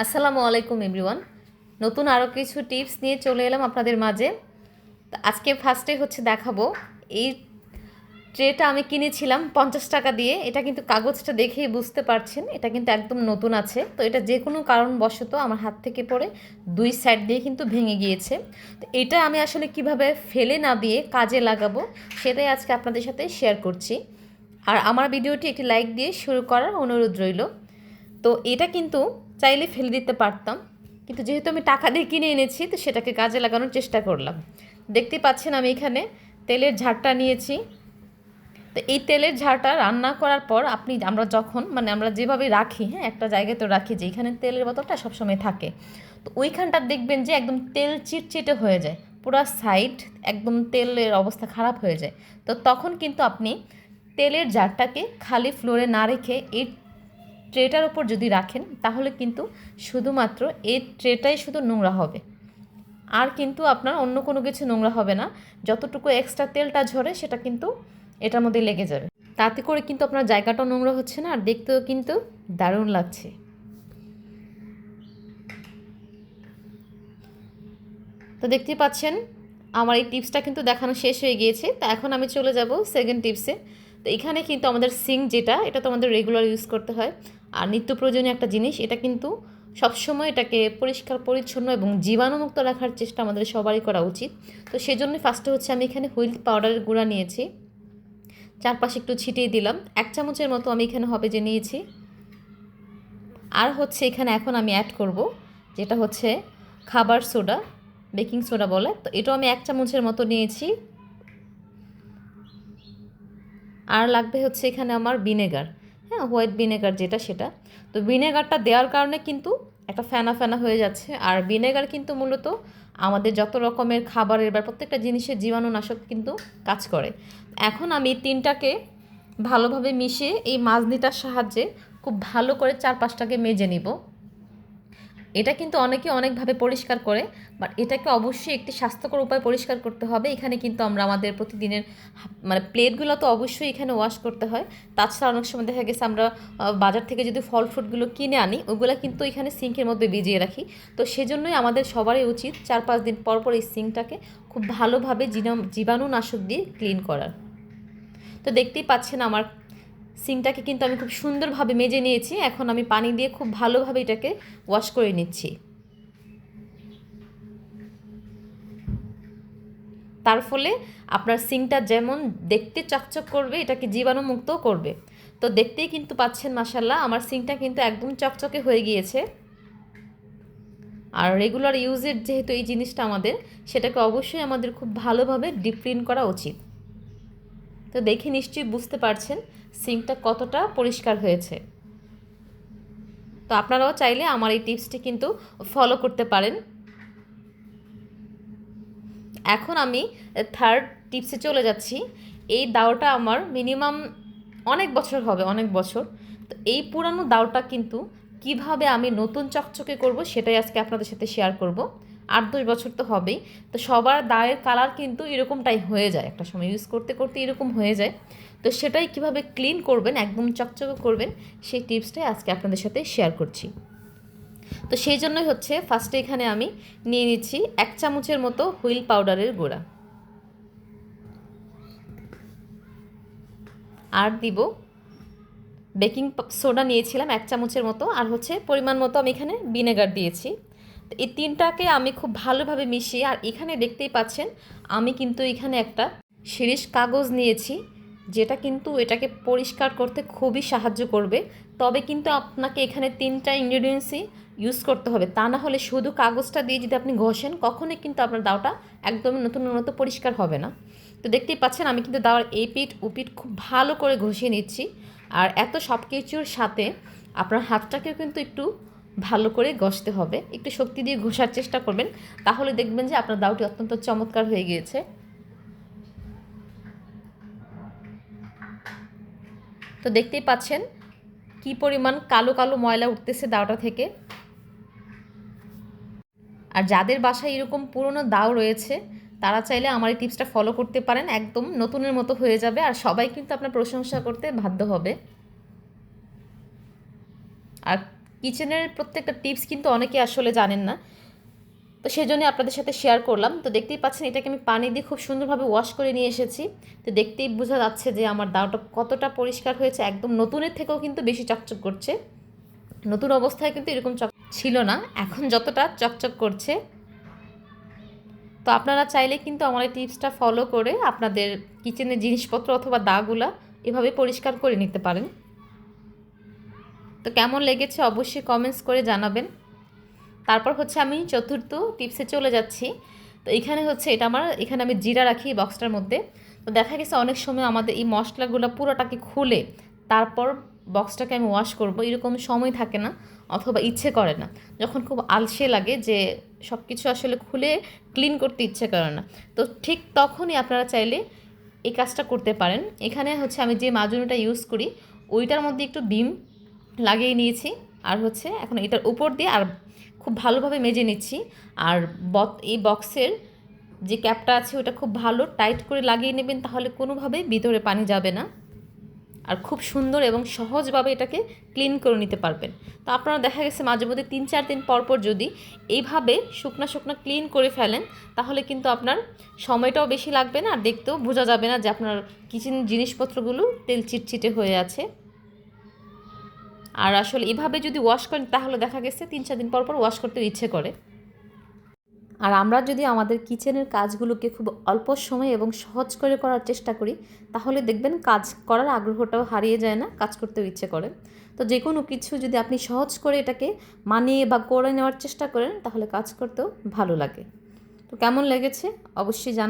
আসসালামু আলাইকুম এভরিওয়ান। নতুন আরও কিছু টিপস নিয়ে চলে এলাম আপনাদের মাঝে। তো আজকে ফার্স্টে দেখাবো এই ট্রেটা আমি কিনেছিলাম 50 টাকা দিয়ে। এটা কিন্তু কাগজটা দেখেই বুঝতে পারছেন এটা কিন্তু একদম নতুন আছে। তো এটা যে কোনো কারণবশত আমার হাত থেকে পড়ে দুই সাইড দিয়ে কিন্তু ভেঙে গিয়েছে। তো এটা আমি আসলে কিভাবে ফেলে না দিয়ে কাজে লাগাবো সেটাই আজকে আপনাদের সাথে শেয়ার করছি। আর আমার ভিডিওটি একটি লাইক দিয়ে শুরু করার অনুরোধ রইল। তো এটা কিন্তু চাইলে ফেলে দিতে পারতাম, কিন্তু যেহেতু আমি টাকা দিয়ে কিনে এনেছি তো সেটাকে কাজে লাগানোর চেষ্টা করলাম। দেখতে পাচ্ছেন আমি এখানে তেলের ঝাড়টা নিয়েছি। তো এই তেলের ঝাড়টা রান্না করার পর আমরা যখন আমরা যেভাবে রাখি, হ্যাঁ, একটা জায়গায় তো রাখি যে এখানে তেলের বোতলটা সবসময় থাকে, তো ওইখানটা দেখবেন যে একদম তেল চিটচিটে হয়ে যায়, পুরো সাইড একদম তেলের অবস্থা খারাপ হয়ে যায়। তো তখন কিন্তু আপনি তেলের জারটাকে খালি ফ্লোরে না রেখে এই ট্রেটার ওপর যদি রাখেন তাহলে কিন্তু শুধুমাত্র এই ট্রেটাই শুধু নোংরা হবে, আর কিন্তু আপনার অন্য কোনো কিছু নোংরা হবে না। যতটুকু এক্সট্রা তেলটা ঝরে সেটা কিন্তু এটার মধ্যে লেগে যাবে। তাতে করে কিন্তু আপনার জায়গাটাও নোংরা হচ্ছে না, আর দেখতেও কিন্তু দারুণ লাগছে। তো দেখতে পাচ্ছেন আমার এই টিপসটা কিন্তু দেখানো শেষ হয়ে গিয়েছে। তো এখন আমি চলে যাব সেকেন্ড টিপসে। তো এখানে কিন্তু আমাদের সিঙ্ক যেটা, এটা তো আমাদের রেগুলার ইউজ করতে হয় আর নিত্য প্রয়োজনীয় একটা জিনিস। এটা কিন্তু সবসময় এটাকে পরিষ্কার পরিচ্ছন্ন এবং জীবাণুমুক্ত রাখার চেষ্টা আমাদের সবারই করা উচিত। তো সেজন্য ফার্স্টে আমি এখানে হুইল পাউডারের গুঁড়া নিয়েছি, চারপাশে একটু ছিটিয়ে দিলাম। 1 চামচের মতো আমি এখানে হবে যে নিয়েছি। আর এখানে এখন আমি অ্যাড করব যেটা খাবার সোডা, বেকিং সোডা বলে। তো এটাও আমি 1 চামচের মতো নিয়েছি। আর লাগবে এখানে আমার ভিনেগার, হ্যাঁ, হোয়াইট ভিনেগার যেটা সেটা। তো ভিনেগারটা দেওয়ার কারণে কিন্তু একটা ফেনা ফেনা হয়ে যাচ্ছে। আর ভিনেগার কিন্তু মূলত আমাদের যত রকমের খাবারের বা প্রত্যেকটা জিনিসের জীবাণুনাশক কিন্তু কাজ করে। এখন আমি তিনটাকে ভালোভাবে মিশিয়ে এই মাজনিটার সাহায্যে খুব ভালো করে চারপাশটাকে মেজে নিব। এটা কিন্তু অনেকে অনেকভাবে পরিষ্কার করে, বাট এটাকে অবশ্যই একটি স্বাস্থ্যকর উপায় পরিষ্কার করতে হবে। এখানে কিন্তু আমরা আমাদের প্রতিদিনের প্লেটগুলো তো অবশ্যই এখানে ওয়াশ করতে হয়। তাছাড়া অনেক সময় দেখা গেছে আমরা বাজার থেকে যদি ফল ফ্রুটগুলো কিনে আনি ওগুলো কিন্তু এখানে সিঙ্কের মধ্যে ভিজিয়ে রাখি। তো সেজন্যই আমাদের সবারই উচিত 4-5 দিন পর পর এই সিঙ্কটাকে খুব ভালোভাবে জীবাণুনাশক দিয়ে ক্লিন করার। তো দেখতেই পাচ্ছেন আমার সিঙ্কটাকে কিন্তু আমি খুব সুন্দরভাবে মেজে নিয়েছি। এখন আমি পানি দিয়ে খুব ভালোভাবে এটাকে ওয়াশ করে নিচ্ছি। তার ফলে আপনার সিঙ্কটা যেমন দেখতে চকচক করবে, এটাকে জীবাণুমুক্তও করবে। তো দেখতেই কিন্তু পাচ্ছেন মাশাল্লাহ আমার সিঙ্কটা কিন্তু একদম চকচকে হয়ে গিয়েছে। আর রেগুলার ইউজের যেহেতু এই জিনিসটা আমাদের, সেটাকে অবশ্যই আমাদের খুব ভালোভাবে ডিপ ক্লিন করা উচিত। তো দেখে নিশ্চয়ই বুঝতে পারছেন সিঙ্কটা কতটা পরিষ্কার হয়েছে। তো আপনারাও চাইলে আমার এই টিপসটি কিন্তু ফলো করতে পারেন। এখন আমি থার্ড টিপসে চলে যাচ্ছি। এই দাওটা আমার মিনিমাম অনেক বছর হবে, অনেক বছর। তো এই পুরানো দাওটা কিন্তু কিভাবে আমি নতুন চকচকে করব সেটাই আজকে আপনাদের সাথে শেয়ার করব। 8-10 বছর তো হবেই। তো সবার দায়ের কালার কিন্তু এরকমটাই হয়ে যায়, একটা সময় ইউজ করতে করতে এরকম হয়ে যায়। তো সেটাই কিভাবে ক্লিন করবেন, একদম চকচকে করবেন, সেই টিপসটাই আজকে আপনাদের সাথে শেয়ার করছি। তো সেই জন্যই ফার্স্টে এখানে আমি নিয়ে নিচ্ছি 1 চামচের মতো হুইল পাউডারের গুঁড়া, আর দিব বেকিং সোডা নিয়েছিলাম 1 চামচের মতো, আর পরিমাণ মতো আমি এখানে ভিনেগার দিয়েছি। তো এই তিনটাকে আমি খুব ভালোভাবে মিশিয়ে, আর এখানে দেখতেই পাচ্ছেন আমি কিন্তু এখানে একটা শিরিষ কাগজ নিয়েছি, যেটা কিন্তু এটাকে পরিষ্কার করতে খুবই সাহায্য করবে। তবে কিন্তু আপনাকে এখানে 3টা ইনগ্রেডিয়েন্টসই ইউজ করতে হবে, তা না হলে শুধু কাগজটা দিয়ে যদি আপনি ঘষেন কখনোই কিন্তু আপনার দাওটা একদমই নতুন মতো পরিষ্কার হবে না। তো দেখতেই পাচ্ছেন আমি কিন্তু দাওয়ার এই পিঠ উপিঠ খুব ভালো করে ঘষিয়ে নিচ্ছি। আর এত সব কিছুর সাথে আপনার হাতটাকেও কিন্তু একটু ভালো করে ঘষতে হবে, একটু শক্তি দিয়ে ঘষার চেষ্টা করবেন, তাহলে দেখবেন যে আপনার দাওটি অত্যন্ত চমৎকার হয়ে গিয়েছে। তো দেখতেই পাচ্ছেন কি পরিমাণ কালো কালো ময়লা উঠতেছে দাওটা থেকে। আর যাদের বাসায় এরকম পুরনো দাও রয়েছে তারা চাইলে আমার এই টিপসটা ফলো করতে পারেন, একদম নতুনের মতো হয়ে যাবে আর সবাই কিন্তু আপনার প্রশংসা করতে বাধ্য হবে। আর কিচেনের প্রত্যেকটা টিপস কিন্তু অনেকে আসলে জানেন না, তো সেজন্য আপনাদের সাথে শেয়ার করলাম। তো দেখতেই পাচ্ছেন এটাকে আমি পানি দিয়ে খুব সুন্দরভাবে ওয়াশ করে নিয়ে এসেছি। তো দেখতেই বোঝা যাচ্ছে যে আমার দাওটা কতটা পরিষ্কার হয়েছে, একদম নতুনের থেকেও কিন্তু বেশি চকচক করছে। নতুন অবস্থায় কিন্তু এরকম চক ছিল না, এখন যতটা চকচক করছে। তো আপনারা চাইলে কিন্তু আমার এই টিপসটা ফলো করে আপনাদের কিচেনের জিনিসপত্র অথবা দাগুলা এভাবে পরিষ্কার করে নিতে পারেন। তো কেমন লেগেছে অবশ্যই কমেন্টস করে জানাবেন। তারপর হচ্ছে আমি চতুর্থ টিপসে চলে যাচ্ছি। তো এখানে হচ্ছে এটা আমার, এখানে আমি জিরা রাখি বক্সটার মধ্যে। তো দেখা গেছে অনেক সময় আমাদের এই মশলাগুলো পুরোটাকে খুলে তারপর বক্সটাকে আমি ওয়াশ করব, এরকম সময় থাকে না অথবা ইচ্ছে করে না, যখন খুব আলসে লাগে যে সব কিছু আসলে খুলে ক্লিন করতে ইচ্ছে করে না। তো ঠিক তখনই আপনারা চাইলে এই কাজটা করতে পারেন। এখানে হচ্ছে আমি যে মাজুনিটা ইউজ করি ওইটার মধ্যে একটু বিম লাগিয়ে নিয়েছি, আর হচ্ছে এখন এটার উপর দিয়ে আর খুব ভালোভাবে মেজে নিচ্ছি। আর এই বক্সের যে ক্যাপটা আছে ওটা খুব ভালো টাইট করে লাগিয়ে নেবেন, তাহলে কোনোভাবে ভিতরে পানি যাবে না, আর খুব সুন্দর এবং সহজভাবে এটাকে ক্লিন করে নিতে পারবেন। তো আপনারা দেখা গেছে মাঝে মধ্যে 3-4 দিন পর পর যদি এইভাবে শুকনা শুকনা ক্লিন করে ফেলেন, তাহলে কিন্তু আপনার সময়টাও বেশি লাগবে না, আর দেখতেও বোঝা যাবে না যে আপনার কিচেন জিনিসপত্রগুলো তেল চিটচিটে হয়ে আছে। আর আসলে এভাবে যদি ওয়াশ করেন তাহলে দেখা গেছে 3-4 দিন পর পর ওয়াশ করতে ইচ্ছে করে। আর আমরা যদি আমাদের কিচেনের কাজগুলোকে খুব অল্প সময় এবং সহজ করে করার চেষ্টা করি, তাহলে দেখবেন কাজ করার আগ্রহটাও হারিয়ে যায় না, কাজ করতেও ইচ্ছে করে। তো যে কোনো কিছু যদি আপনি সহজ করে এটাকে মানিয়ে বা করে নেওয়ার চেষ্টা করেন, তাহলে কাজ করতেও ভালো লাগে। তো কেমন লেগেছে অবশ্যই জানান।